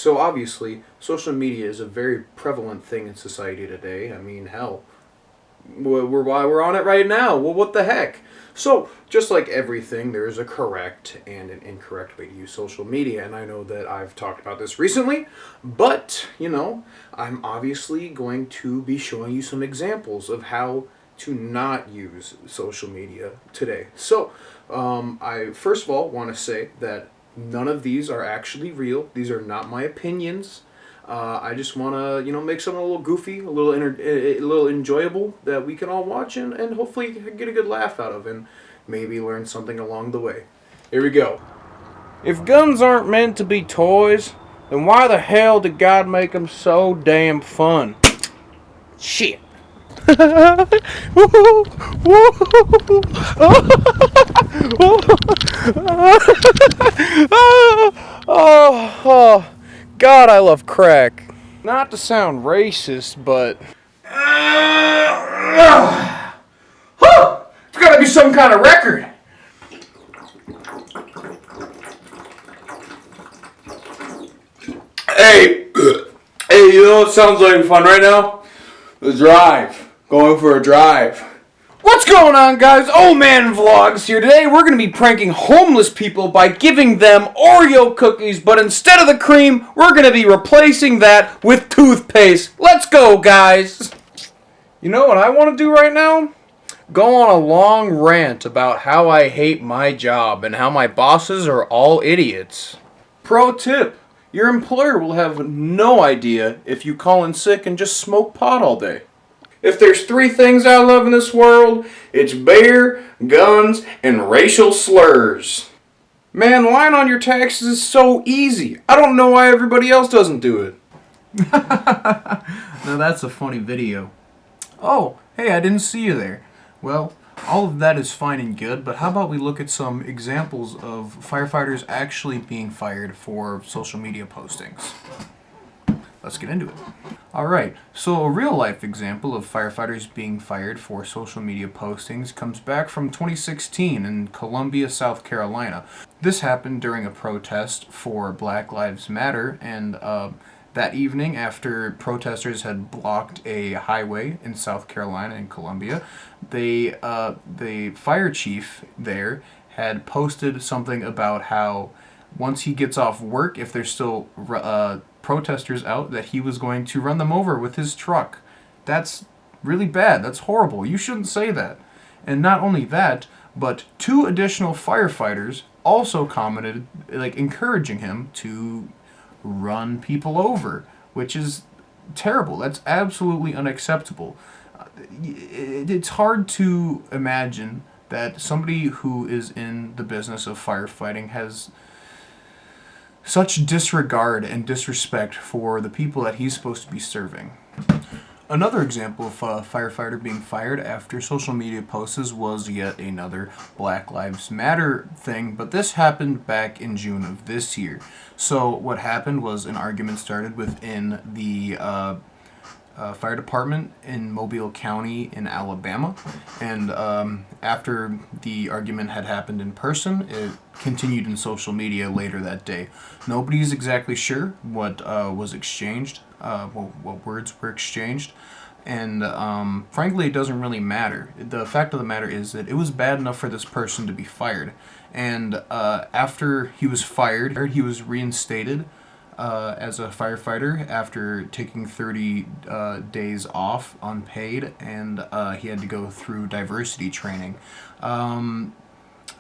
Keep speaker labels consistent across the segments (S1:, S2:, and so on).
S1: So obviously, social media is a very prevalent thing in society today. I mean, hell, we're on it right now. Well, what the heck? So, just like everything, there is a correct and an incorrect way to use social media, and I know that I've talked about this recently, but, I'm obviously going to be showing you some examples of how to not use social media today. So, I first of all want to say that none of these are actually real. These are not my opinions. I just want to, make something a little goofy, a little enjoyable that we can all watch and hopefully get a good laugh out of and maybe learn something along the way. Here we go. If guns aren't meant to be toys, then why the hell did God make them so damn fun? Shit. Oh, God, I love crack. Not to sound racist, but... It's gotta be some kind of record. Hey, you know what sounds like fun right now? The drive. Going for a drive. What's going on, guys? Old Man Vlogs here. Today we're going to be pranking homeless people by giving them Oreo cookies, but instead of the cream, we're going to be replacing that with toothpaste. Let's go, guys. You know what I want to do right now? Go on a long rant about how I hate my job and how my bosses are all idiots. Pro tip. Your employer will have no idea if you call in sick and just smoke pot all day. If there's 3 things I love in this world, it's beer, guns, and racial slurs. Man, lying on your taxes is so easy. I don't know why everybody else doesn't do it. Now that's a funny video. Oh, hey, I didn't see you there. Well, all of that is fine and good, but how about we look at some examples of firefighters actually being fired for social media postings? Let's get into it. Alright, so a real life example of firefighters being fired for social media postings comes back from 2016 in Columbia, South Carolina. This happened during a protest for Black Lives Matter, and that evening, after protesters had blocked a highway in South Carolina in Columbia, the fire chief there had posted something about how once he gets off work, if there's still protesters out, that he was going to run them over with his truck. That's really bad. That's horrible. You shouldn't say that. And not only that, but 2 additional firefighters also commented, encouraging him to run people over, which is terrible. That's absolutely unacceptable. It's hard to imagine that somebody who is in the business of firefighting has such disregard and disrespect for the people that he's supposed to be serving. Another example of a firefighter being fired after social media posts was yet another Black Lives Matter thing, but this happened back in June of this year. So what happened was an argument started within the fire department in Mobile County in Alabama, and after the argument had happened in person, it continued in social media later that day. Nobody's exactly sure what was exchanged, what words were exchanged, and frankly it doesn't really matter. The fact of the matter is that it was bad enough for this person to be fired, and after he was fired, he was reinstated as a firefighter after taking 30 days off unpaid, and he had to go through diversity training.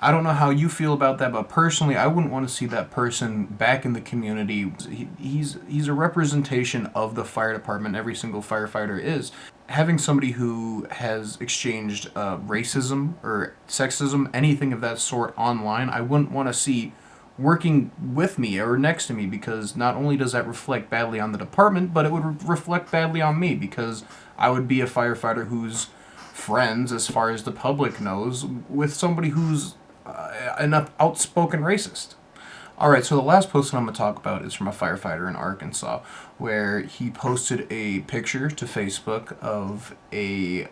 S1: I don't know how you feel about that, but personally, I wouldn't want to see that person back in the community. He's a representation of the fire department. Every single firefighter is. Having somebody who has exchanged racism or sexism, anything of that sort online, I wouldn't want to see working with me or next to me, because not only does that reflect badly on the department, but it would reflect badly on me, because I would be a firefighter who's friends, as far as the public knows, with somebody who's an outspoken racist. Alright, so the last post that I'm going to talk about is from a firefighter in Arkansas, where he posted a picture to Facebook of a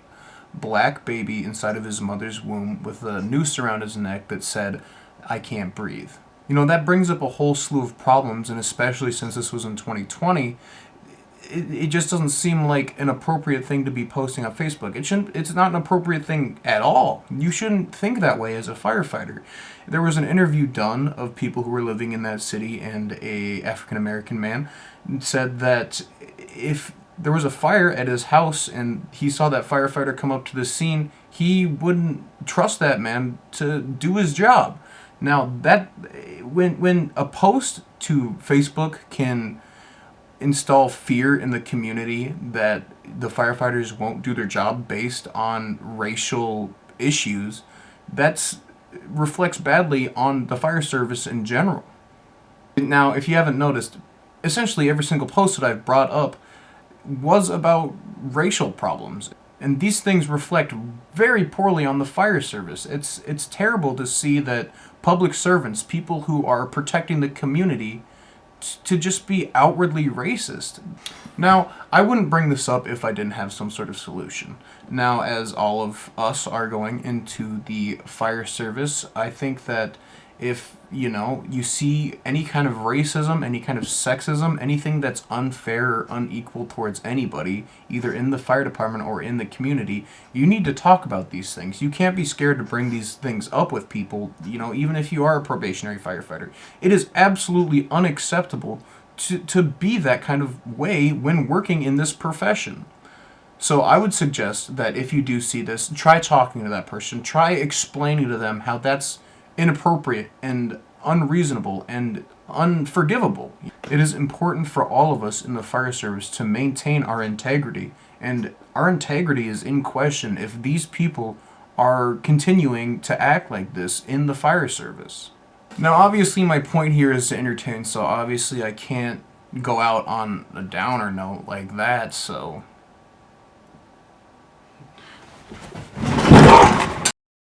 S1: black baby inside of his mother's womb with a noose around his neck that said, "I can't breathe." That brings up a whole slew of problems, and especially since this was in 2020, it just doesn't seem like an appropriate thing to be posting on Facebook. It's not an appropriate thing at all. You shouldn't think that way as a firefighter. There was an interview done of people who were living in that city, and a African American man said that if there was a fire at his house and he saw that firefighter come up to the scene, he wouldn't trust that man to do his job. Now that when a post to Facebook can install fear in the community that the firefighters won't do their job based on racial issues, that's reflects badly on the fire service in general. Now, if you haven't noticed, essentially every single post that I've brought up was about racial problems. And these things reflect very poorly on the fire service. It's terrible to see that public servants, people who are protecting the community, to just be outwardly racist. Now, I wouldn't bring this up if I didn't have some sort of solution. Now, as all of us are going into the fire service, I think that if, you see any kind of racism, any kind of sexism, anything that's unfair or unequal towards anybody, either in the fire department or in the community, you need to talk about these things. You can't be scared to bring these things up with people, even if you are a probationary firefighter. It is absolutely unacceptable to be that kind of way when working in this profession. So I would suggest that if you do see this, try talking to that person. Try explaining to them how that's inappropriate and unreasonable and unforgivable. It is important for all of us in the fire service to maintain our integrity, and our integrity is in question if these people are continuing to act like this in the fire service. Now, obviously, my point here is to entertain, so obviously I can't go out on a downer note like that, so